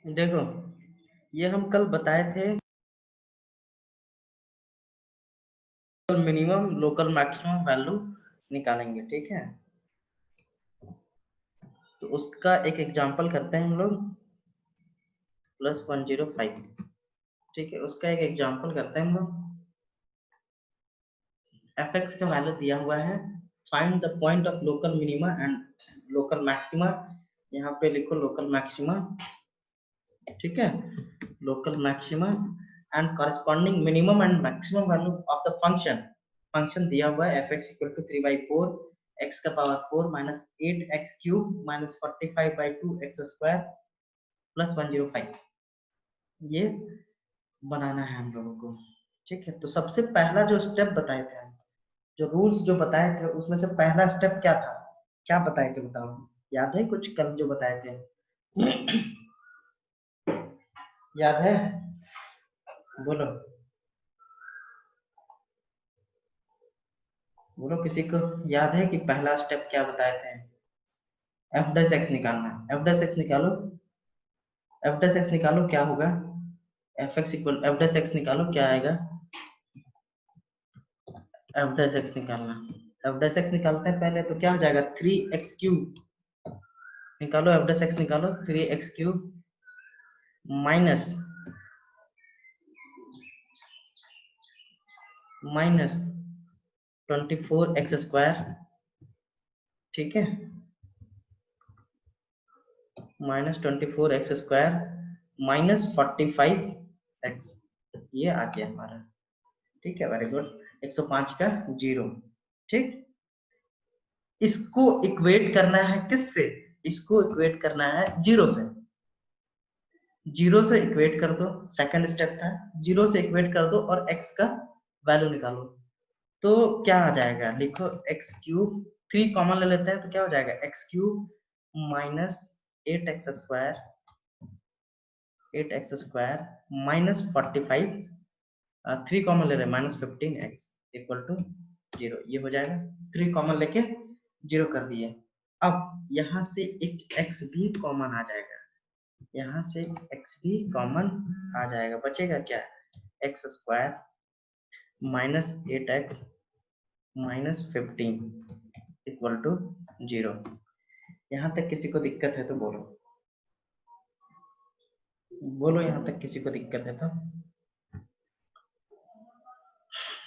देखो ये हम कल बताए थे मिनिमम लोकल मैक्सिमम वैल्यू निकालेंगे, ठीक है। तो उसका एक एग्जांपल करते हैं हम लोग +105, ठीक है। उसका एक एग्जांपल करते हैं हम लोग। fx का वैल्यू दिया हुआ है, find the point of local minima and local maxima. यहाँ पे लिखो लोकल मैक्सिमा, ठीक है, local maxima and corresponding minimum and maximum value of the function. Function दिया हुआ है fx इक्वल टू 3/4 x का power 4 minus 8x cube minus 45/2 x square plus 105। ये बनाना है हम लोगों को, ठीक है। तो सबसे पहला जो स्टेप बताए थे, जो रूल्स जो बताए थे, उसमें से पहला स्टेप क्या था, क्या बताए थे बताओ, याद है कुछ कल जो बताए थे? याद है? बोलो बोलो, किसी को याद है कि पहला स्टेप क्या बताए थे? एफ डैश एक्स निकालना है, एफ डैश एक्स निकालो, एफ डैश एक्स निकालो, क्या होगा? F X equal F dash x निकालो, क्या आएगा? एफ डैश एक्स निकालना, एफ डैश एक्स निकालते हैं पहले, तो क्या हो जाएगा? 3x³ निकालो, एफ डैश एक्स निकालो, 3x³ माइनस 24x², ठीक है, -24x² -45x, ये आ गया हमारा, ठीक है। वेरी गुड, 105 का 0, ठीक। इसको इक्वेट करना है किससे? इसको इक्वेट करना है 0 से। 0 से इक्वेट कर दो, सेकंड स्टेप था, 0 से इक्वेट कर दो और x का वैल्यू निकालो। तो क्या आ जाएगा, लिखो x³ 3 कॉमन ले लेते हैं, तो क्या हो जाएगा? x³ minus 8x² minus 45, 3 common ले रहे हैं, -15x इक्वल टू 0। ये हो जाएगा, 3 कॉमन लेके 0 कर दिए। अब यहाँ से एक x भी कॉमन आ जाएगा, यहाँ से x भी कॉमन आ जाएगा, बचेगा क्या? x² -8x -15 equal to 0। यहाँ तक किसी को दिक्कत है तो बोलो, बोलो, यहाँ तक किसी को दिक्कत है तो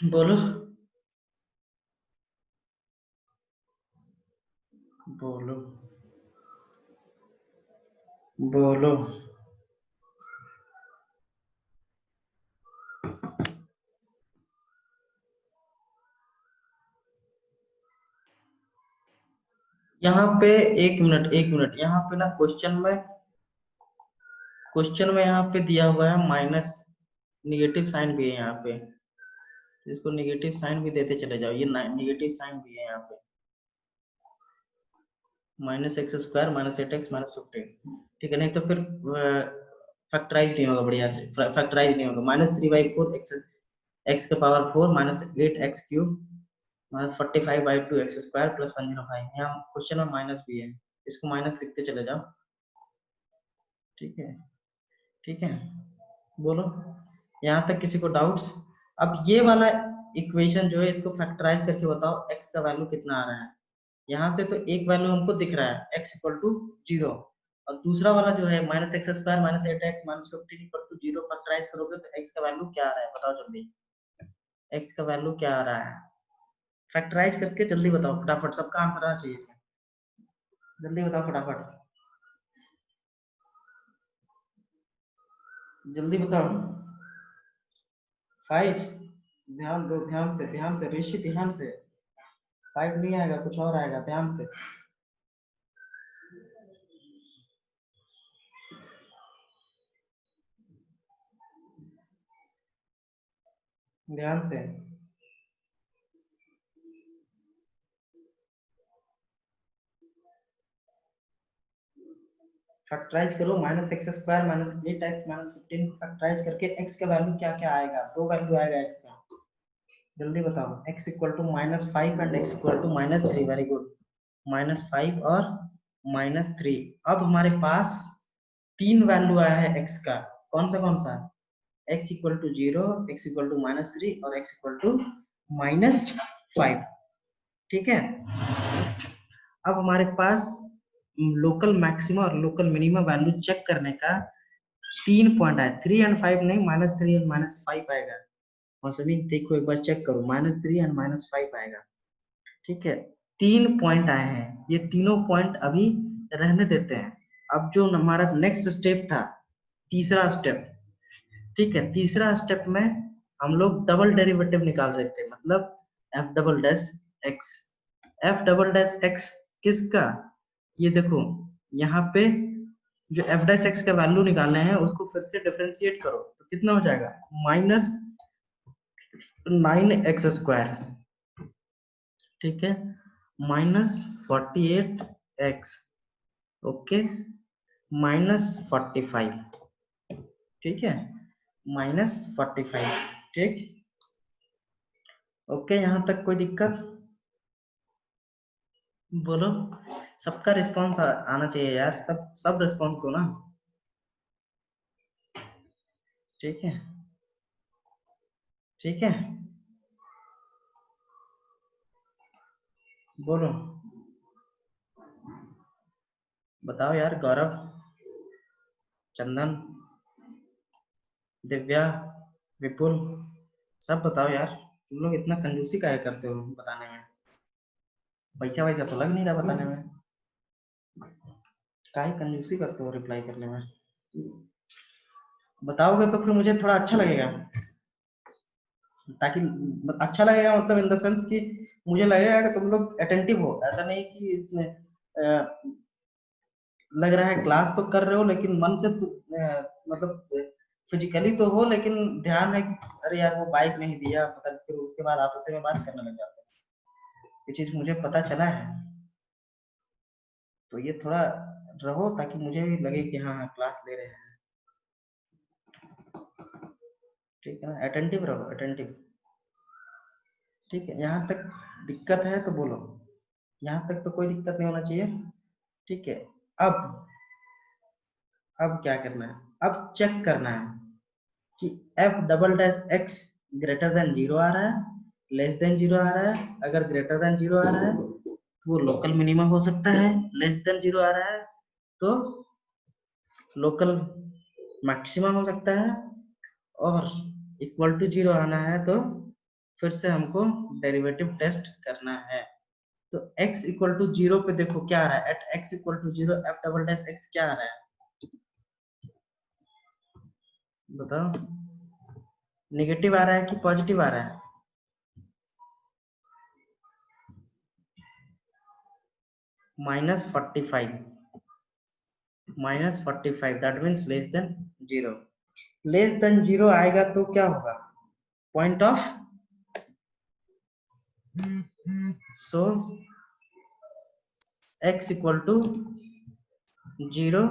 बोलो, बोलो, बोलो। यहाँ पे एक मिनट, एक मिनट, यहाँ पे ना क्वेश्चन में यहाँ पे दिया हुआ है माइनस, निगेटिव साइन भी है यहाँ पे, तो इसको निगेटिव साइन भी देते चले जाओ, ये निगेटिव साइन भी है यहाँ पे, -x² -8x -15, ठीक है। नहीं तो फिर फैक्टराइज नहीं होगा, बढ़िया से फैक्टराइज नहीं होगा। -3/4 x के पावर 4 -8x³ -45/2 x² प्लस 105। यहाँ क्वेश्चन में माइनस भी है, इसको माइनस लिखते चले जाओ, ठीक है, ठीक है। बोलो, यहाँ तक किसी को डाउट्स? अब ये वाला इक्वेशन जो है, इसको फैक्टराइज करके बताओ x का वैल्यू कितना आ रहा है। यहाँ से तो एक वैल्यू हमको दिख रहा है x इक्वल टू 0, और दूसरा वाला जो है -x² -8x -15 0, फैक्टराइज करोगे तो x का वैल्यू क्या आ रहा है, बताओ जल्दी, x का वैल्यू क्या आ रहा है? फैक्टराइज करके जल्दी बताओ फटाफट, सबका आंसर आना चाहिए इसमें, जल्दी बताओ फटाफट, जल्दी बताओ। 5, ध्यान दो, ध्यान से ऋषि, ध्यान से। 5 नहीं आएगा, कुछ और आएगा, ध्यान से, ध्यान से। फैक्टराइज करो, -x² -8x -15 को फैक्टराइज करके x का वैल्यू क्या क्या आएगा? दो वैल्यू आएगा x का, जल्दी बताओ। x equal to -5 and x equal to -3, very good, -5 और -3। अब हमारे पास तीन वैल्यू आया है x का, कौन सा x equal to 0, x equal to -3 और x इक्वल टू -5। ठीक है, अब हमारे पास लोकल मैक्सिमा और लोकल मिनिमा वैल्यू चेक करने का तीन पॉइंट आया, 3 एंड 5 नहीं, -3 एंड -5 आएगा। और सभी देखो एक बार चेक करो, -3 एंड -5 आएगा। ठीक है, तीन पॉइंट आए हैं, ये तीनों पॉइंट अभी रहने देते हैं। अब जो हमारा नेक्स्ट स्टेप था, तीसरा स्टेप, ठीक है, तीसरा स्टेप में हम लोग डबल डेरिवेटिव निकाल रहे थे, मतलब F double dash X. F double dash x किसका, ये देखो यहाँ पे जो एफ डैश एक्स का वैल्यू निकालना है उसको फिर से डिफरेंशिएट करो तो कितना हो जाएगा, -9x²। ठीक है, -48x, ओके, -45। ठीक है, -45। ठीक, ओके, यहाँ तक कोई दिक्कत बोलो। सबका रिस्पांस आना चाहिए यार, सब रिस्पांस दो ना। ठीक है, ठीक है, बोलो, बताओ यार, गौरव, चंदन, दिव्या, विपुल, सब बताओ यार। तुम लोग इतना कंजूसी काहे करते हो बताने में, पैसा वैसा तो लग नहीं रहा बताने में, काहे कंजूसी करते हो रिप्लाई करने में। बताओगे तो फिर मुझे थोड़ा अच्छा लगेगा, ताकि अच्छा लगेगा मतलब इन द सेंस कि मुझे लगेगा कि तुम लोग अटेंटिव हो, ऐसा नहीं कि लग रहा है क्लास तो कर रहे हो लेकिन मन से तो मतलब फिजिकली तो हो लेकिन ध्यान है कि अरे यार वो बाइक नहीं दिया, पता नहीं, फिर उसके बाद आपस में बात करने लग जाते हैं। ये चीज मुझे पता चला है, तो ये थोड़ा रहो ताकि मुझे भी लगे कि हाँ हाँ क्लास ले रहे हैं। ठीक है ना, अटेंटिव रहो, अटेंटिव। ठीक है, यहाँ तक दिक्कत है तो बोलो, यहाँ तक तो कोई दिक्कत नहीं होना चाहिए। ठीक है, अब अब क्या करना है, अब चेक करना है कि F double dash x greater than 0 आ रहा है, लेस देन 0 आ रहा है। अगर ग्रेटर देन 0 आ रहा है तो वो लोकल मिनिमा हो सकता है, लेस देन 0 आ रहा है तो लोकल मैक्सिमा हो सकता है, और इक्वल टू 0 आना है तो फिर से हमको डेरिवेटिव टेस्ट करना है। तो x इक्वल टू 0 पे देखो क्या आ रहा है, at x equal to 0 F double dash X क्या आ रहा है, बताओ, नेगेटिव आ रहा है कि पॉजिटिव आ रहा है, -45, -45, that means less than 0। Less than 0 आएगा तो क्या होगा, point of, so x equal to 0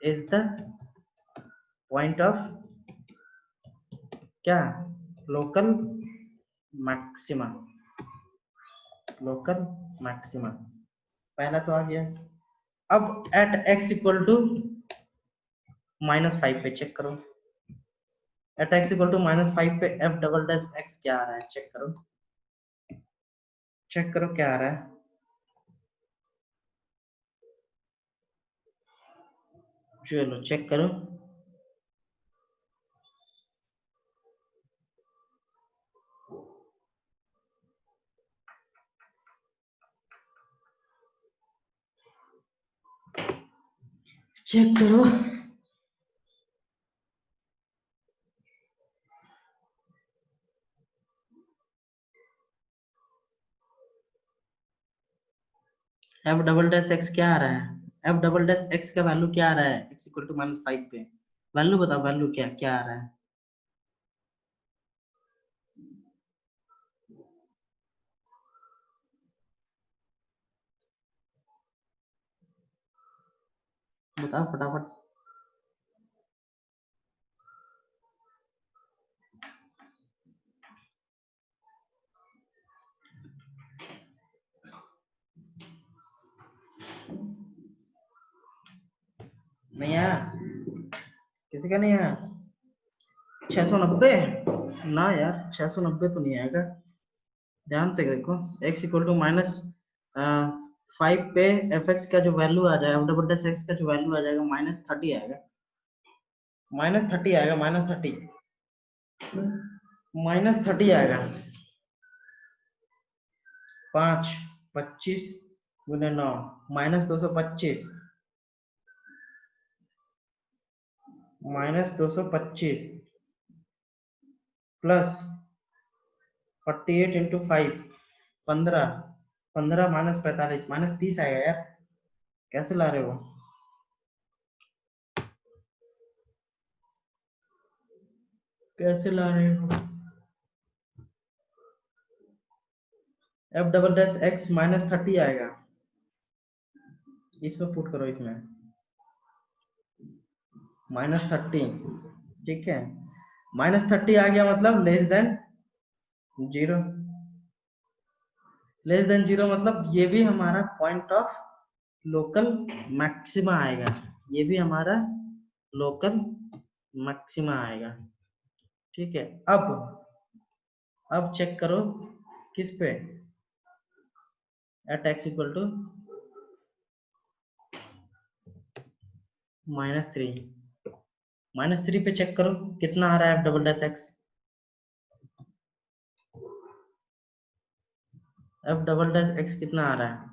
is the point of क्या, लोकल मैक्सिमा, लोकल मैक्सिमा, पहला तो आ गया। अब एट x इक्वल टू -5 पे चेक करो, एट x इक्वल टू -5 पे f डबल डैश x क्या आ रहा है, चेक करो, चेक करो क्या आ रहा है, चलो चेक करो। चेक करो, एफ डबल डैश एक्स क्या आ रहा है, एफ डबल डैश एक्स का वैल्यू क्या आ रहा है, एक्स इक्वल टू -5 पे वैल्यू बताओ, वैल्यू क्या क्या आ रहा है, बताओ फटाफट। नहीं आया? किसी का नहीं आया? 690 ना यार, 690 तो नहीं आएगा। ध्यान से देखो, x इक्वल टू माइनस 5 पे एफ एक्स का जो वैल्यू आ जाएगा, डबल डैश एक्स का जो वैल्यू आ जाएगा -30 आएगा। -30 आएगा, -30 आएगा। 5 25 गुने 9 -225 -225 प्लस 48 इंटू 5 15 15 -45 -30 आएगा यार। कैसे ला रहे हो? कैसे ला रहे हो? एफ डबल डैश एक्स -30 आएगा। इसमें पुट करो, इसमें -30। ठीक है, -30 आ गया मतलब लेस देन 0। लेस देन 0 मतलब ये भी हमारा पॉइंट ऑफ लोकल मैक्सिमा आएगा। ये भी हमारा लोकल मैक्सिमा आएगा। ठीक है, अब चेक करो किस पे, एट एक्स इक्वल टू -3। -3 पे चेक करो कितना आ रहा है F double dash X. F double dash X कितना आ रहा है?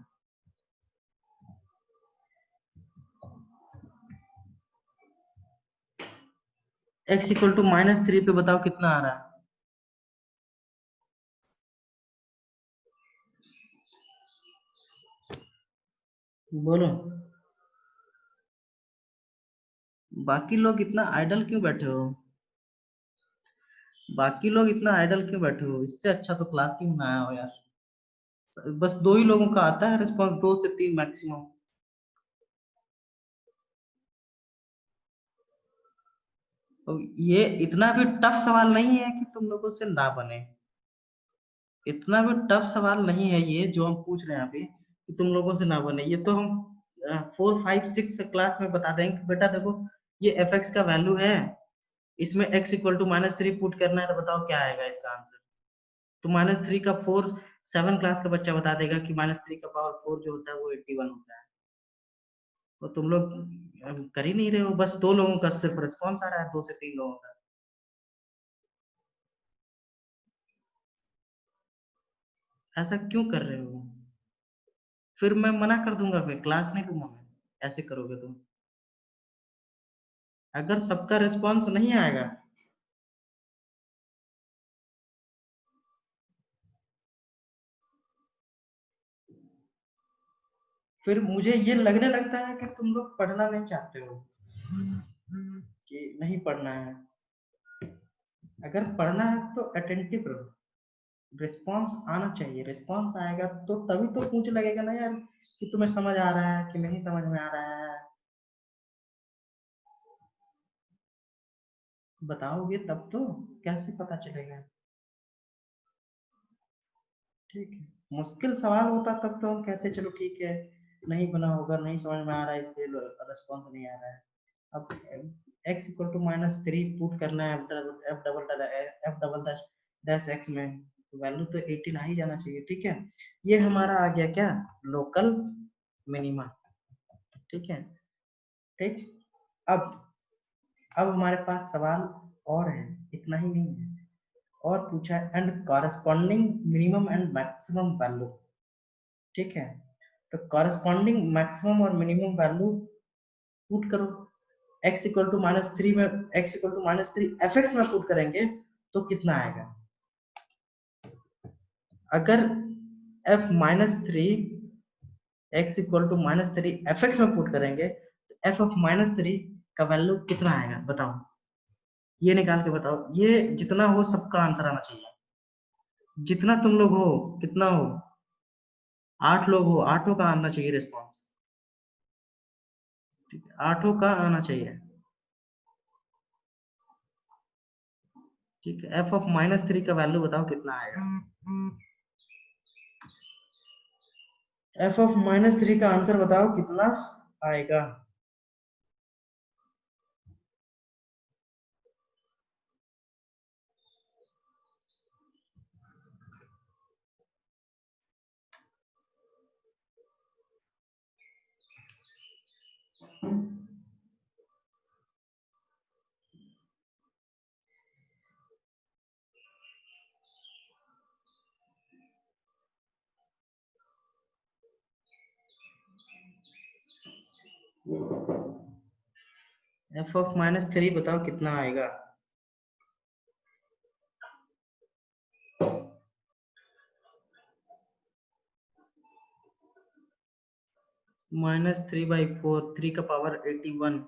एक्स इक्वल टू -3 पे बताओ कितना आ रहा है? बोलो। बाकी लोग इतना आइडल क्यों बैठे हो? बाकी लोग इतना आइडल क्यों बैठे हो? इससे अच्छा तो क्लास ही बनाया हो यार। बस 2 ही लोगों का आता है रिस्पॉन्स, 2 से 3 मैक्सिमम। तो ये इतना भी टफ सवाल नहीं है कि तुम लोगों से ना बने। इतना भी टफ सवाल नहीं है ये जो हम पूछ रहे हैं अभी कि तुम लोगों से ना बने। ये तो हम 4 5 6 क्लास में बता देंगे कि बेटा देखो ये एफ एक्स का वैल्यू है, इसमें x इक्वल टू -3 पुट करना है, तो बताओ क्या आएगा इसका आंसर। तो -3 का 4 7 क्लास का बच्चा बता देगा कि -3 का पावर 4 जो होता है वो 81 होता है। तो तुम लोग कर ही नहीं रहे हो, बस 2 लोगों का सिर्फ रिस्पॉन्स आ रहा है, 2 से 3 लोगों का। ऐसा क्यों कर रहे हो? फिर मैं मना कर दूंगा, फिर क्लास नहीं लूंगा मैं, ऐसे करोगे तुम। अगर सबका रिस्पॉन्स नहीं आएगा, फिर मुझे ये लगने लगता है कि तुम लोग पढ़ना नहीं चाहते हो, कि नहीं पढ़ना है। अगर पढ़ना है तो अटेंटिव रहो, रिस्पॉन्स आना चाहिए। रिस्पॉन्स आएगा तो तभी तो मुझे लगेगा ना यार कि तुम्हें समझ आ रहा है कि नहीं समझ में आ रहा है। बताओगे तब तो, कैसे पता चलेगा? ठीक है, मुश्किल सवाल होता तब तो हम कहते चलो ठीक है, नहीं बना होगा, नहीं समझ में आ रहा है इसलिए रिस्पॉन्स नहीं आ रहा है। अब x इक्वल टू -3 पुट करना है एफ डबल डैश एक्स में, वैल्यू तो 18 आ ही जाना चाहिए। ठीक है, ये हमारा आ गया क्या, लोकल मिनिमा। ठीक है, ठीक। अब हमारे पास सवाल और है, इतना ही नहीं है, और पूछा है and corresponding minimum and maximum value. ठीक है, तो कॉरेस्पॉन्डिंग मैक्सिमम और मिनिमम वैल्यू पुट करो। x इक्वल टू -3 में, x equal to -3 F X में पुट करेंगे तो कितना आएगा? अगर f-3 x equal to -3 F X में पुट करेंगे तो f ऑफ -3 का वैल्यू कितना आएगा बताओ? ये निकाल के बताओ, ये जितना हो सबका आंसर आना चाहिए। जितना तुम लोग हो, कितना हो, 8 लोग हो, 8 का आना चाहिए रिस्पॉन्स। ठीक है, 8 का आना चाहिए। ठीक है, एफ ऑफ -3 का वैल्यू बताओ कितना आएगा? एफ ऑफ -3 का आंसर बताओ कितना आएगा? एफ ऑफ -3 बताओ कितना आएगा। -3/4, 3 का पावर 81,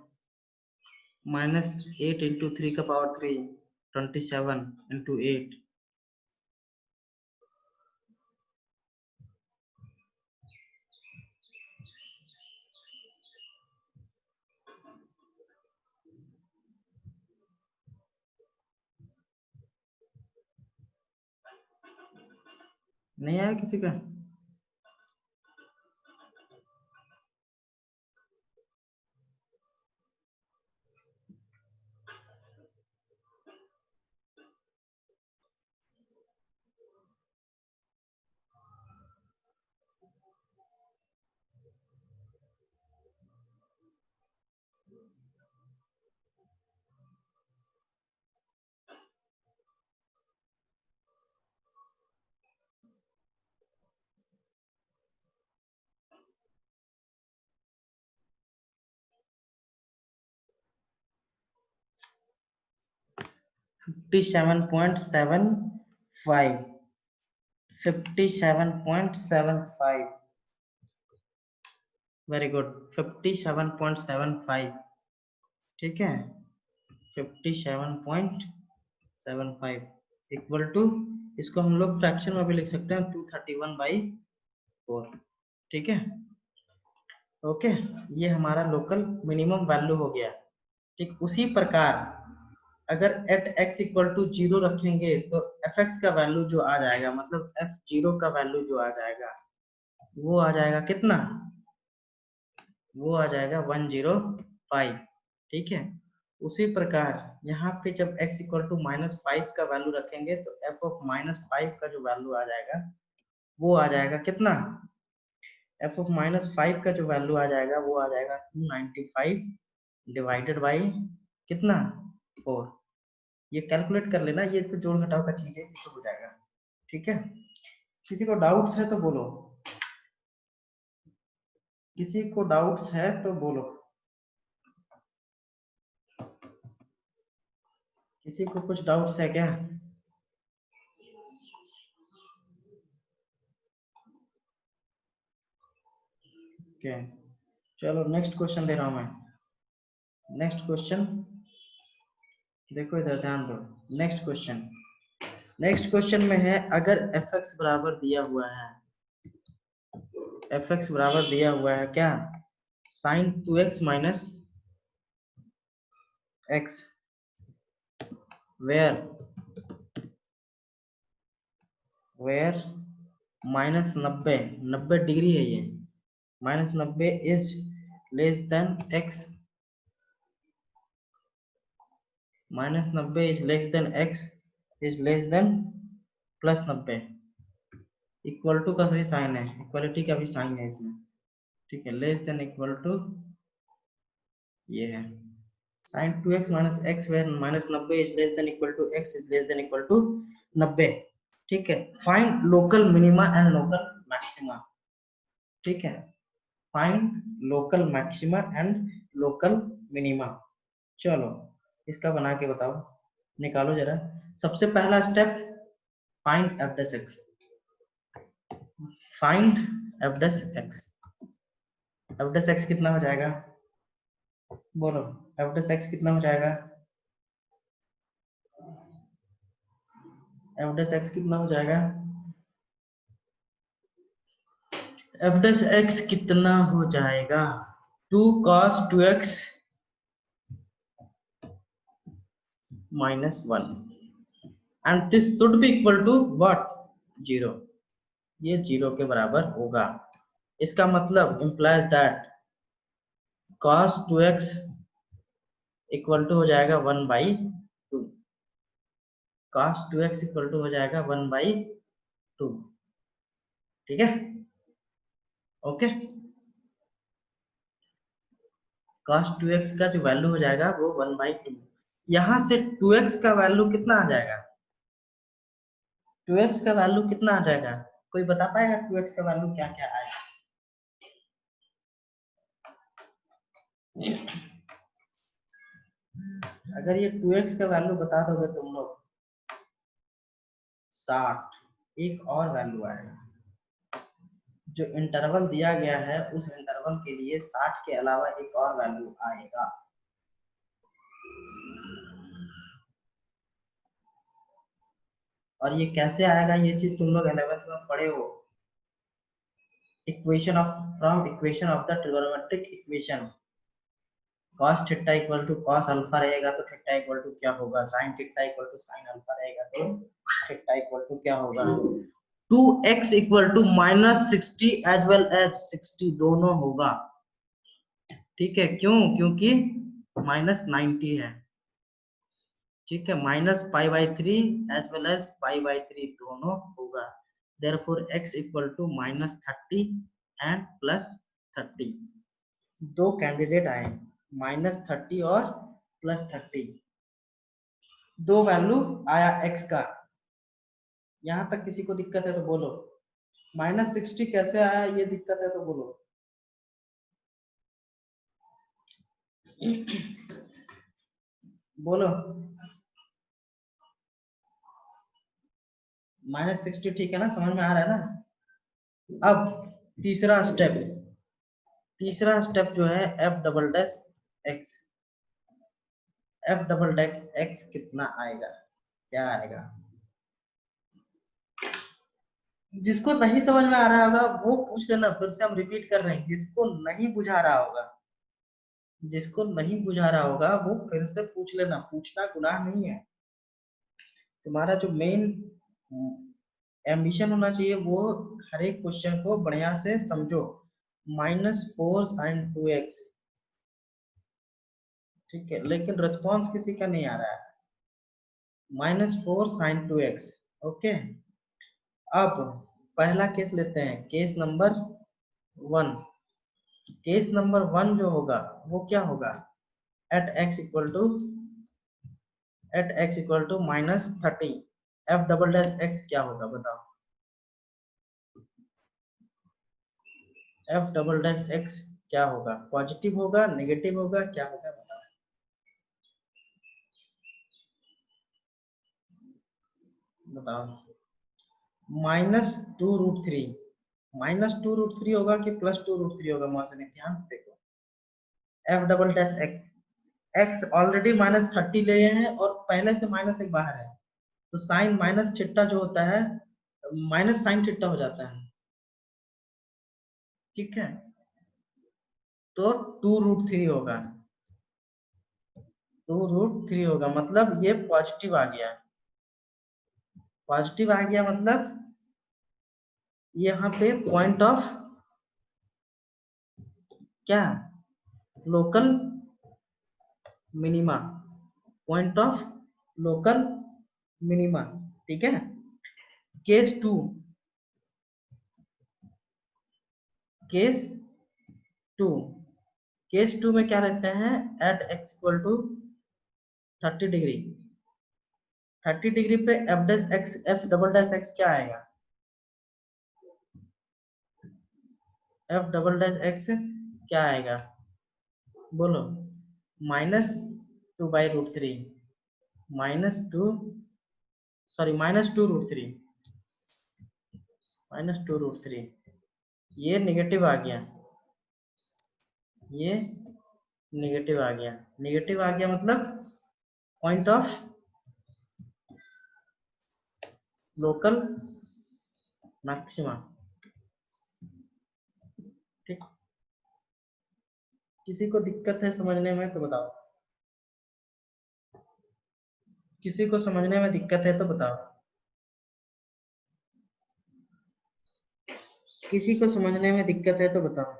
-8 इंटू 3 का पावर 3, 27 इंटू 8। नहीं आया किसी का? $57.75, 57.75, वेरी गुड, 57.75, ठीक है, 57.75 इक्वल टू, इसको हम लोग फ्रैक्शन में भी लिख सकते हैं 231/4, ठीक है। ओके, ये हमारा लोकल मिनिमम वैल्यू हो गया। ठीक, उसी प्रकार अगर एट x इक्वल टू 0 रखेंगे तो एफ एक्स का वैल्यू जो आ जाएगा, मतलब f0 का वैल्यू जो आ जाएगा, वो आ जाएगा कितना, वो आ जाएगा 105, ठीक है। उसी प्रकार यहाँ पे जब x इक्वल टू -5 का वैल्यू रखेंगे तो f ऑफ -5 का जो वैल्यू आ जाएगा, वो आ जाएगा कितना, f ऑफ -5 का जो वैल्यू आ जाएगा वो आ जाएगा 295 डिवाइडेड बाई कितना, 4। ये कैलकुलेट कर लेना, ये तो जोड़ घटाव का चीज है, तो हो जाएगा, ठीक है। किसी को डाउट्स है तो बोलो, किसी को डाउट्स है तो बोलो, किसी को कुछ डाउट्स है क्या? ओके, चलो नेक्स्ट क्वेश्चन दे रहा हूं मैं। नेक्स्ट क्वेश्चन देखो, इधर ध्यान दो। नेक्स्ट क्वेश्चन, नेक्स्ट क्वेश्चन में है, अगर एफ एक्स बराबर दिया हुआ है, एफ एक्स बराबर दिया हुआ है क्या, sine 2x minus X, where where -90 degree है ये, -90 is less than X, -90 is less than X is less than +90, equal to का सभी साइन है, इक्वलिटी का भी साइन है इसमें, ठीक है। लेस देन इक्वल टू ये है sin 2x minus X, where -90 is less than equal to x is less than equal to 90, ठीक है। Find local minima and local maxima, ठीक है। Find local maxima and local minima. चलो इसका बना के बताओ, निकालो जरा। सबसे पहला step, find F dash X, find F dash X. F dash X कितना हो जाएगा, बोलो, एफ डैश एक्स कितना हो जाएगा, एफ डैश एक्स कितना हो जाएगा, एफ डैश एक्स कितना हो जाएगा, 2 cos 2x minus 1, and this should be equal to what, 0, ये 0 के बराबर होगा। इसका मतलब implies that cos 2x equal to हो जाएगा 1/2, cos 2x इक्वल टू हो जाएगा 1/2, ठीक है। ओके, cos 2x का जो वैल्यू हो जाएगा वो 1/2, यहां से 2x का वैल्यू कितना आ जाएगा, 2x का वैल्यू कितना आ जाएगा, कोई बता पाएगा 2x का वैल्यू क्या क्या आएगा? अगर ये 2x का वैल्यू बता दोगे तुम लोग 60, एक और वैल्यू आएगा। जो इंटरवल दिया गया है उस इंटरवल के लिए 60 के अलावा एक और वैल्यू आएगा। और ये कैसे आएगा, ये चीज तुम लोग 11th में पढ़े हो। Equation of from equation of the trigonometric equation, cos theta equal to cos alpha रहेगा तो थीटा इक्वल टू क्या होगा, sin theta equal to sin alpha रहेगा तो थीटा इक्वल टू क्या होगा, 2x equal to -60 as well as 60 दोनों होगा। ठीक है, क्यों? क्योंकि -90 है। ठीक है, -π/3 एज वेल एज π/3 दोनों होगा। therefore x equal to -30 and +30। दो कैंडिडेट आए, -30 और +30, दो वैल्यू आया x का। यहाँ तक किसी को दिक्कत है तो बोलो। -60 कैसे आया, ये दिक्कत है तो बोलो। बोलो। -60 ठीक है ना, समझ में आ रहा है ना। अब तीसरा स्टेप जो है f डबल डैश x कितना आएगा, क्या आएगा? जिसको नहीं समझ में आ रहा होगा वो पूछ लेना, फिर से हम रिपीट कर रहे हैं। जिसको नहीं बुझा रहा होगा वो फिर से पूछ लेना, पूछना गुनाह नहीं है। तुम्हारा जो मेन एम्बिशन होना चाहिए वो हर एक क्वेश्चन को बढ़िया से समझो। -4 sin 2x, ठीक है, लेकिन रिस्पॉन्स किसी का नहीं आ रहा है। -4 sin 2x, ओके। अब पहला केस लेते हैं, केस नंबर 1। केस नंबर 1 जो होगा वो क्या होगा, at x equal to -30 f double dash x क्या होगा बताओ। f डबल डैश x क्या होगा, पॉजिटिव होगा, नेगेटिव होगा, क्या होगा बताओ। -2√3, -2√3 होगा कि +2√3 होगा, मौसम ध्यान से देखो। f double dash x already -30 ले हैं और पहले से -1 बाहर है, तो साइन माइनस थीटा जो होता है माइनस साइन थीटा हो जाता है। ठीक है, तो 2√3 होगा, 2√3 होगा, मतलब ये पॉजिटिव आ गया। पॉजिटिव आ गया मतलब यहाँ पे पॉइंट ऑफ क्या, local minima, point of local minima. ठीक है, केस 2, केस 2 केस 2 में क्या रहते हैं, at x equal to 30 degree, 30 degree पे f डबल डैश x क्या आएगा, f डबल डैश x क्या आएगा बोलो, -2/√3, -2√3, -2√3। ये नेगेटिव आ गया, ये नेगेटिव आ गया मतलब पॉइंट ऑफ लोकल मैक्सिमा। ठीक, किसी को दिक्कत है समझने में तो बताओ, किसी को समझने में दिक्कत है तो बताओ, किसी को समझने में दिक्कत है तो बताओ।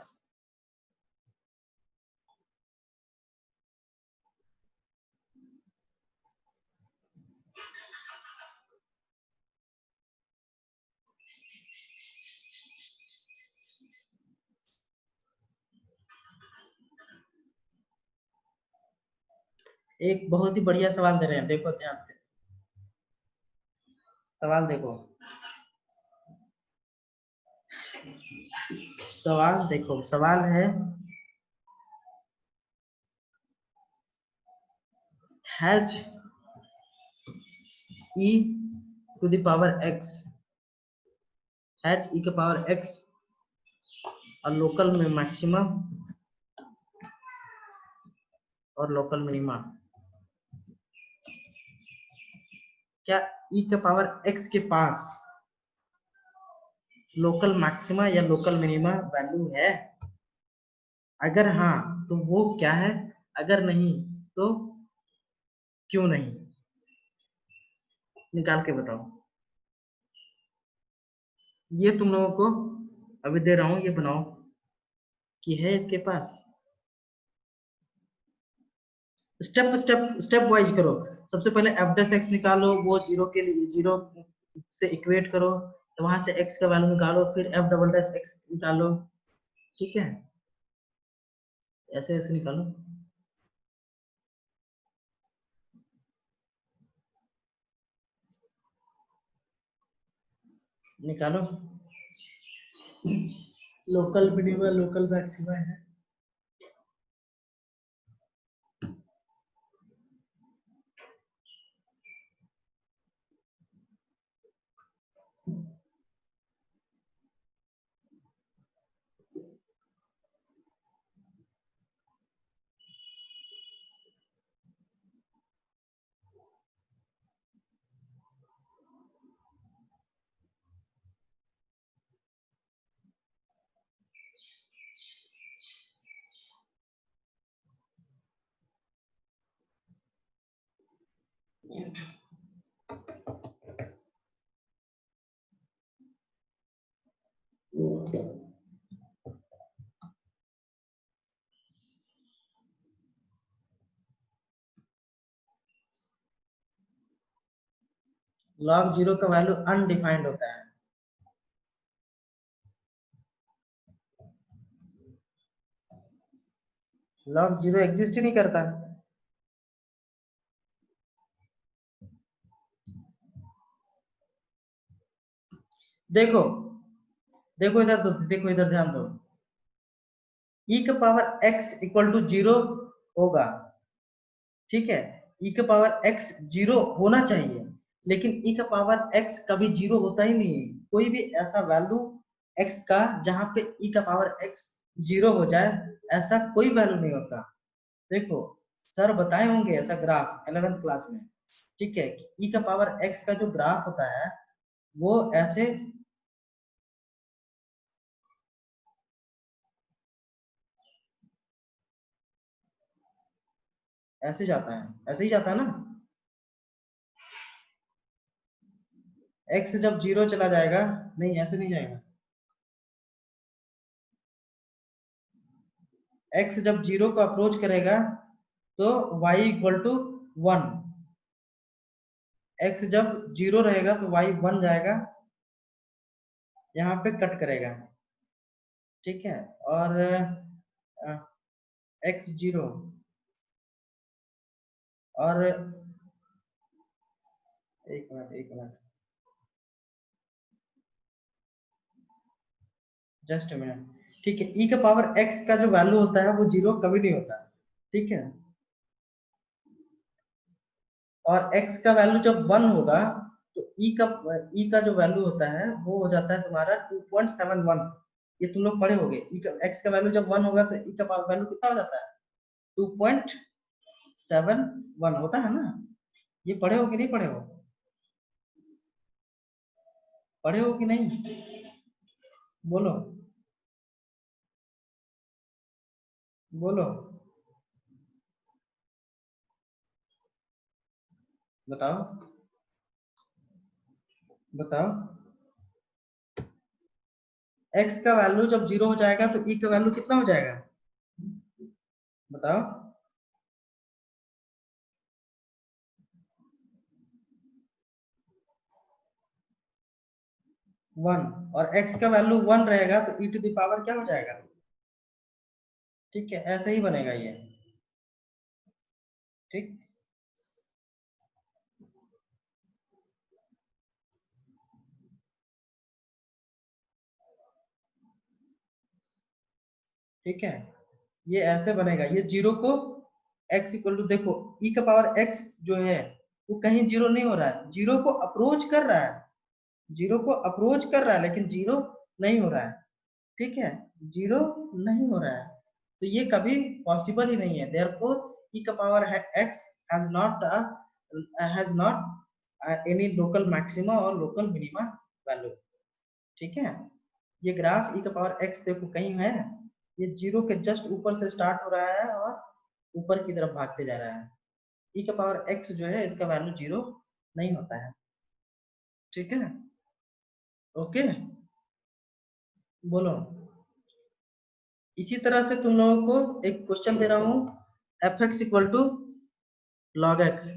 एक बहुत ही बढ़िया सवाल दे रहे हैं, देखो ध्यान से सवाल देखो, सवाल देखो, सवाल है has e to the power x, has e के पावर x और लोकल में मैक्सिमा और लोकल मिनिमा, क्या e के पावर x के पास लोकल मैक्सिमा या लोकल मिनिमा वैल्यू है? अगर हाँ तो वो क्या है, अगर नहीं तो क्यों नहीं? निकाल के बताओ। ये तुम लोगों को अभी दे रहा हूं, ये बनाओ कि है इसके पास। स्टेप स्टेप स्टेप वाइज करो। सबसे पहले एफ डेस एक्स निकालो, वो जीरो के लिए जीरो से इक्वेट करो, तो वहां से एक्स का वैल्यू निकालो, फिर एफ डबल डेस एक्स निकालो। ठीक है, ऐसे ऐसे निकालो। निकालो। लोकल मिनिमा लोकल मैक्सिमा है। लॉग जीरो का वैल्यू अनडिफाइंड होता है। लॉग जीरो एग्जिस्ट ही नहीं करता। देखो देखो इधर, तो देखो इधर ध्यान दो। e का power x equal to zero होगा, ठीक है। e का पावर x जीरो होना चाहिए, लेकिन e का पावर x कभी जीरो होता ही नहीं है। कोई भी ऐसा वैल्यू x का जहां पे e का पावर x जीरो हो जाए, ऐसा कोई वैल्यू नहीं होता। देखो, सर बताए होंगे ऐसा ग्राफ 11th क्लास में, ठीक है। e का पावर x का जो ग्राफ होता है वो ऐसे ऐसे जाता है, ऐसे ही जाता है ना। x जब जीरो चला जाएगा, नहीं ऐसे नहीं जाएगा। x जब जीरो को अप्रोच करेगा तो y equal to one. x जब जीरो रहेगा तो y वन जाएगा, यहाँ पे कट करेगा, ठीक है। और x जीरो और एक मिनट एक मिनट, जस्ट मिनट, ठीक है। e का पावर x का जो वैल्यू होता है वो जीरो कभी नहीं होता, ठीक है। और x का वैल्यू जब वन होगा तो e का जो वैल्यू होता है वो हो जाता है तुम्हारा 2.71। ये तुम लोग पढ़े होगे, x का वैल्यू जब वन होगा तो e का वैल्यू कितना हो जाता है? 2.71 होता है ना। ये पढ़े हो कि नहीं पढ़े हो? पढ़े हो कि नहीं? बोलो बोलो, बताओ बताओ। x का वैल्यू जब जीरो हो जाएगा तो e का वैल्यू कितना हो जाएगा, बताओ। वन। और x का वैल्यू वन रहेगा तो e टू द पावर क्या हो जाएगा? ठीक है, ऐसे ही बनेगा ये, ठीक। ठीक है, ये ऐसे बनेगा। ये जीरो को x इक्वल टू, देखो e का पावर x जो है वो कहीं जीरो नहीं हो रहा है, जीरो को अप्रोच कर रहा है, जीरो को अप्रोच कर रहा है लेकिन जीरो नहीं हो रहा है, ठीक है, जीरो नहीं हो रहा है, तो ये कभी पॉसिबल ही नहीं है। देयरफॉर e का power x has not any local maxima और लोकल मिनिमा वैल्यू, ठीक है। ये ग्राफ e का पावर x देखो कहीं है, ये जीरो के जस्ट ऊपर से स्टार्ट हो रहा है और ऊपर की तरफ भागते जा रहा है। e का पावर x जो है इसका वैल्यू जीरो नहीं होता है, ठीक है, ओके, बोलो। इसी तरह से तुम लोगों को एक क्वेश्चन दे रहा हूं, F X equal to log X,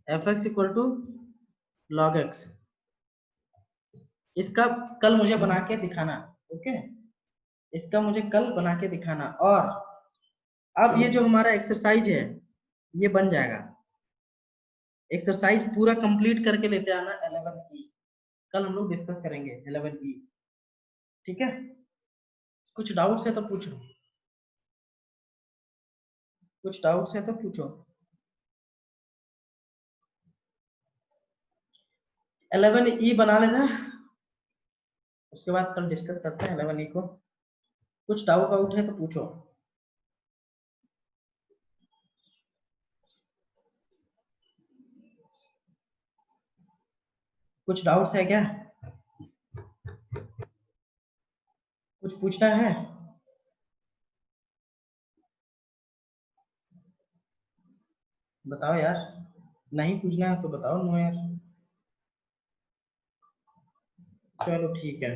F X equal to log X, इसका कल मुझे बना के दिखाना, ओके, इसका मुझे कल बना के दिखाना। और अब ये जो हमारा एक्सरसाइज है ये बन जाएगा, एक्सरसाइज पूरा कंप्लीट करके लेते आना 11E, कल हम लोग डिस्कस करेंगे 11E, ठीक है। कुछ डाउट्स है तो पूछो, कुछ डाउट्स है तो पूछो। 11E बना लेना, उसके बाद कल डिस्कस करते हैं 11E को। कुछ डाउट आउट है तो पूछो। कुछ डाउट्स है क्या, कुछ पूछना है? बताओ यार, नहीं पूछना है तो बताओ नो यार, चलो ठीक है।